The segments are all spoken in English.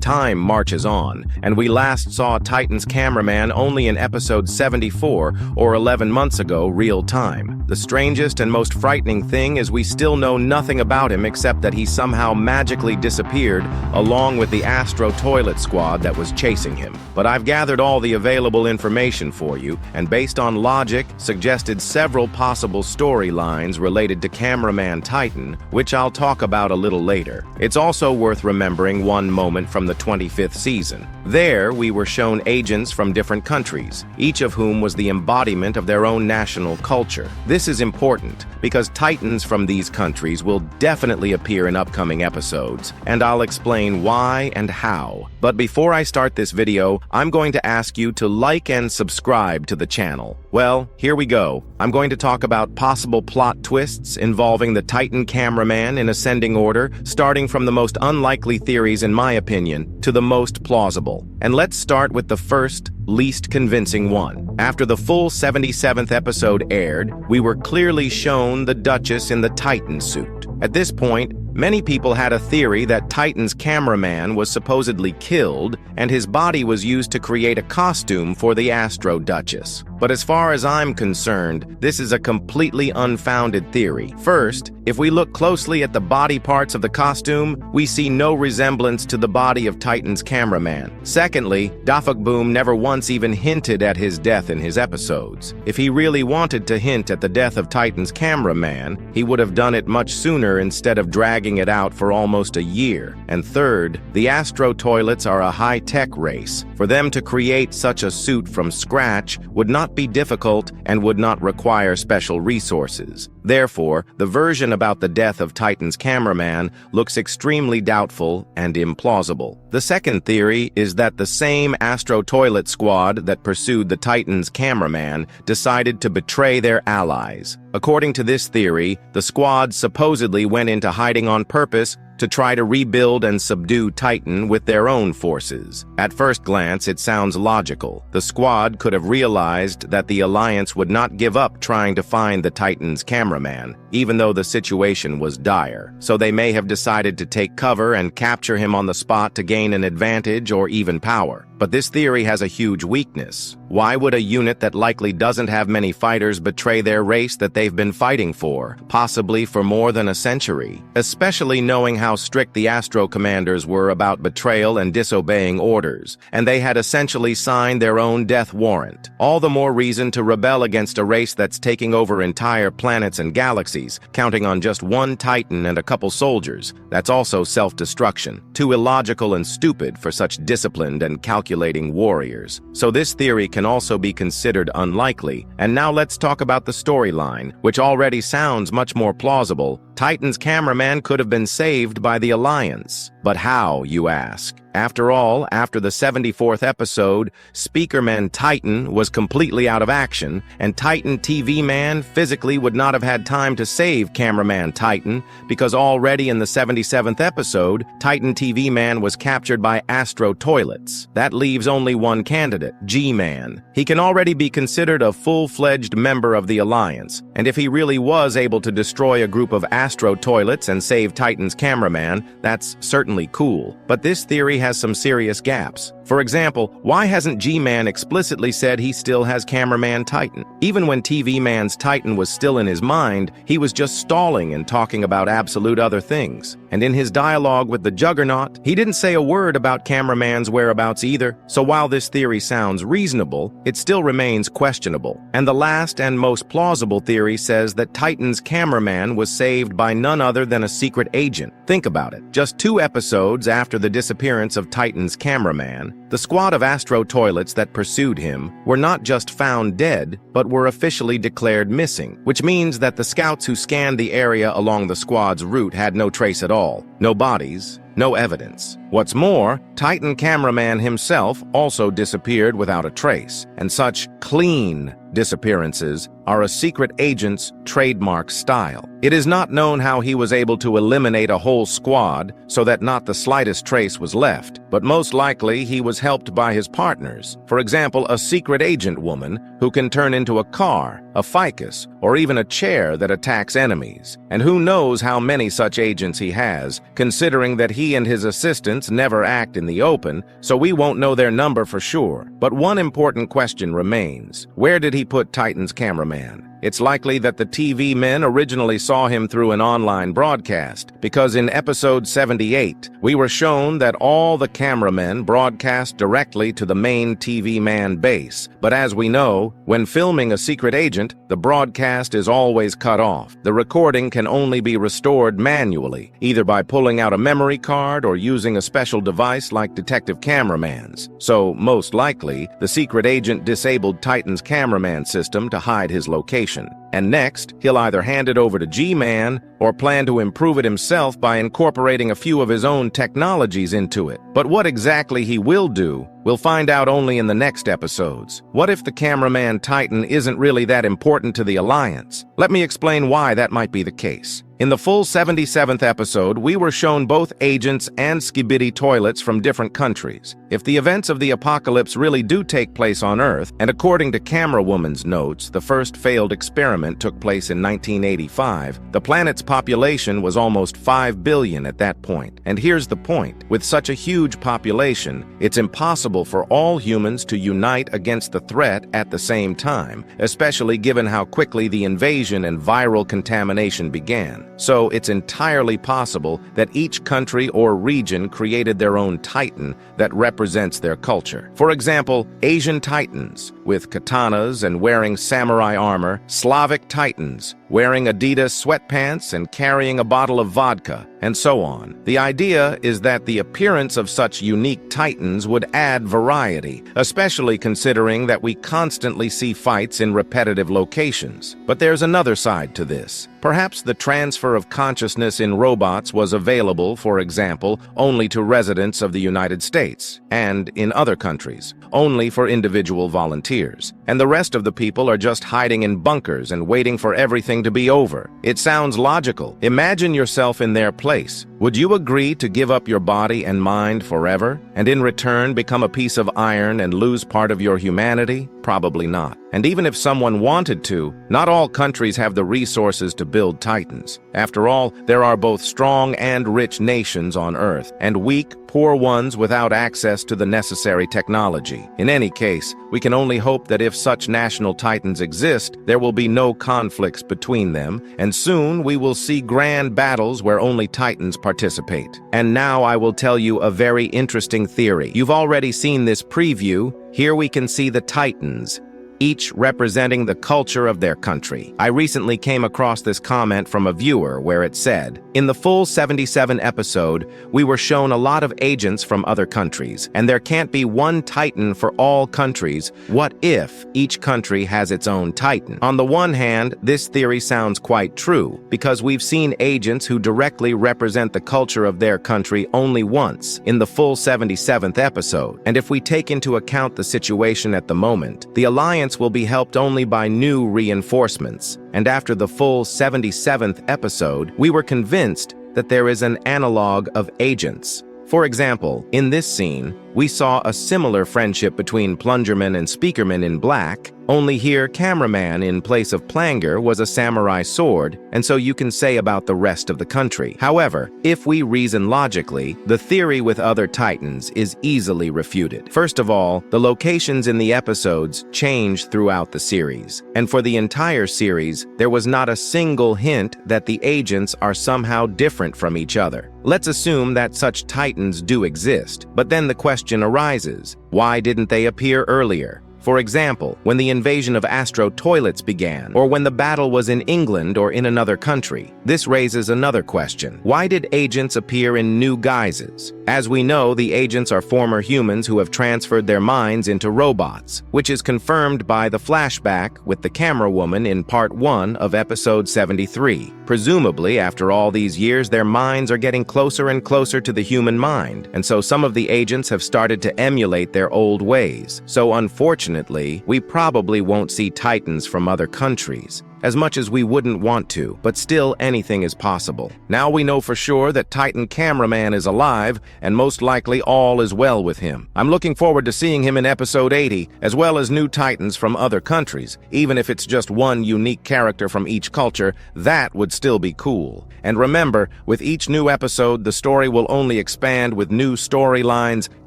Time marches on, and we last saw Titan's Cameraman only in episode 74, or 11 months ago, real time. The strangest and most frightening thing is we still know nothing about him except that he somehow magically disappeared along with the Astro toilet squad that was chasing him. But I've gathered all the available information for you, and based on logic, suggested several possible storylines related to Cameraman Titan, which I'll talk about a little later. It's also worth remembering one moment from the 25th season. There, we were shown agents from different countries, each of whom was the embodiment of their own national culture. This is important because Titans from these countries will definitely appear in upcoming episodes, and I'll explain why and how. But before I start this video, I'm going to ask you to like and subscribe to the channel. Well, here we go. I'm going to talk about possible plot twists involving the Titan Cameraman in ascending order, starting from the most unlikely theories in my opinion, to the most plausible. And let's start with the first, least convincing one. After the full 77th episode aired, we were clearly shown the Duchess in the Titan suit. At this point, many people had a theory that Titan's cameraman was supposedly killed and his body was used to create a costume for the Astro Duchess. But as far as I'm concerned, this is a completely unfounded theory. First, if we look closely at the body parts of the costume, we see no resemblance to the body of Titan's cameraman. Secondly, Boom never once even hinted at his death in his episodes. If he really wanted to hint at the death of Titan's cameraman, he would have done it much sooner instead of dragging it out for almost a year. And third, the Astro toilets are a high-tech race. For them to create such a suit from scratch would not be difficult and would not require special resources. Therefore, the version about the death of Titan's cameraman looks extremely doubtful and implausible. The second theory is that the same Astro toilet squad that pursued the Titan's cameraman decided to betray their allies. According to this theory, the squad supposedly went into hiding on purpose to try to rebuild and subdue Titan with their own forces. At first glance, it sounds logical. The squad could have realized that the Alliance would not give up trying to find the Titan's cameraman, even though the situation was dire. So they may have decided to take cover and capture him on the spot to gain an advantage or even power. But this theory has a huge weakness. Why would a unit that likely doesn't have many fighters betray their race that they've been fighting for, possibly for more than a century? Especially knowing how strict the Astro commanders were about betrayal and disobeying orders, and they had essentially signed their own death warrant. All the more reason to rebel against a race that's taking over entire planets and galaxies, counting on just one Titan and a couple soldiers. That's also self-destruction. Too illogical and stupid for such disciplined and calculating warriors. So this theory can also be considered unlikely. And now let's talk about the storyline, which already sounds much more plausible. Titan's cameraman could have been saved by the Alliance. But how, you ask? After all, after the 74th episode, Speakerman Titan was completely out of action, and Titan TV Man physically would not have had time to save Cameraman Titan, because already in the 77th episode, Titan TV Man was captured by Astro toilets. That leaves only one candidate, G-Man. He can already be considered a full-fledged member of the Alliance, and if he really was able to destroy a group of Astro toilets and save Titan's cameraman, that's certainly cool. But this theory has some serious gaps. For example, why hasn't G-Man explicitly said he still has Cameraman Titan? Even when TV Man's Titan was still in his mind, he was just stalling and talking about absolute other things. And in his dialogue with the Juggernaut, he didn't say a word about Cameraman's whereabouts either. So while this theory sounds reasonable, it still remains questionable. And the last and most plausible theory says that Titan's cameraman was saved by none other than a secret agent. Think about it. Just 2 episodes after the disappearance of Titan's cameraman, the squad of Astro toilets that pursued him were not just found dead, but were officially declared missing, which means that the scouts who scanned the area along the squad's route had no trace at all. No bodies, no evidence. What's more, Titan Cameraman himself also disappeared without a trace, and such clean disappearances are a secret agent's trademark style. It is not known how he was able to eliminate a whole squad so that not the slightest trace was left, but most likely he was helped by his partners. For example, a secret agent woman who can turn into a car, a ficus, or even a chair that attacks enemies. And who knows how many such agents he has, considering that he and his assistants agents never act in the open, so we won't know their number for sure. But one important question remains. Where did he put Titan's cameraman? It's likely that the TV men originally saw him through an online broadcast, because in episode 78, we were shown that all the cameramen broadcast directly to the main TV man base. But as we know, when filming a secret agent, the broadcast is always cut off. The recording can only be restored manually, either by pulling out a memory card or using a special device like Detective Cameraman's. So, most likely, the secret agent disabled Titan's cameraman system to hide his location. And next, he'll either hand it over to G-Man or plan to improve it himself by incorporating a few of his own technologies into it. But what exactly he will do, we'll find out only in the next episodes. What if the cameraman Titan isn't really that important to the Alliance? Let me explain why that might be the case. In the full 77th episode, we were shown both agents and skibidi toilets from different countries. If the events of the apocalypse really do take place on Earth, and according to Camerawoman's notes, the first failed experiment took place in 1985, the planet's population was almost 5 billion at that point. And here's the point. With such a huge population, it's impossible for all humans to unite against the threat at the same time, especially given how quickly the invasion and viral contamination began. So it's entirely possible that each country or region created their own Titan that represents their culture. For example, Asian Titans, with katanas and wearing samurai armor, Slavic Titans, wearing Adidas sweatpants and carrying a bottle of vodka, and so on. The idea is that the appearance of such unique Titans would add variety, especially considering that we constantly see fights in repetitive locations. But there's another side to this. Perhaps the transfer of consciousness in robots was available, for example, only to residents of the United States, and in other countries, only for individual volunteers. And the rest of the people are just hiding in bunkers and waiting for everything to be over. It sounds logical. Imagine yourself in their place. Would you agree to give up your body and mind forever, and in return become a piece of iron and lose part of your humanity? Probably not. And even if someone wanted to, not all countries have the resources to build Titans. After all, there are both strong and rich nations on Earth, and weak, poor ones without access to the necessary technology. In any case, we can only hope that if such national Titans exist, there will be no conflicts between them, and soon we will see grand battles where only Titans participate. And now I will tell you a very interesting theory. You've already seen this preview. Here we can see the Titans, each representing the culture of their country. I recently came across this comment from a viewer where it said, "In the full 77 episode, we were shown a lot of agents from other countries, and there can't be one Titan for all countries. What if each country has its own Titan?" On the one hand, this theory sounds quite true, because we've seen agents who directly represent the culture of their country only once, in the full 77th episode. And if we take into account the situation at the moment, the Alliance will be helped only by new reinforcements, and after the full 77th episode, we were convinced that there is an analog of agents. For example, in this scene, we saw a similar friendship between Plungerman and Speakerman in black, only here Cameraman in place of Planger was a samurai sword, and so you can say about the rest of the country. However, if we reason logically, the theory with other Titans is easily refuted. First of all, the locations in the episodes change throughout the series, and for the entire series, there was not a single hint that the agents are somehow different from each other. Let's assume that such Titans do exist, but then the question arises, why didn't they appear earlier? For example, when the invasion of Astro toilets began, or when the battle was in England or in another country. This raises another question. Why did agents appear in new guises? As we know, the agents are former humans who have transferred their minds into robots, which is confirmed by the flashback with the camerawoman in part 1 of episode 73. Presumably, after all these years, their minds are getting closer and closer to the human mind, and so some of the agents have started to emulate their old ways. So unfortunately, we probably won't see Titans from other countries, as much as we wouldn't want to, but still anything is possible. Now we know for sure that Titan Cameraman is alive, and most likely all is well with him. I'm looking forward to seeing him in episode 80, as well as new Titans from other countries. Even if it's just one unique character from each culture, that would still be cool. And remember, with each new episode, the story will only expand with new storylines,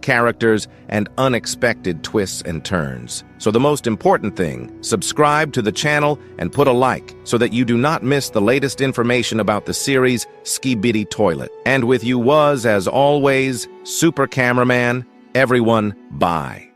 characters, and unexpected twists and turns. So the most important thing, subscribe to the channel and put a like so that you do not miss the latest information about the series Skibidi Toilet. And with you was, as always, Super Cameraman. Everyone, bye.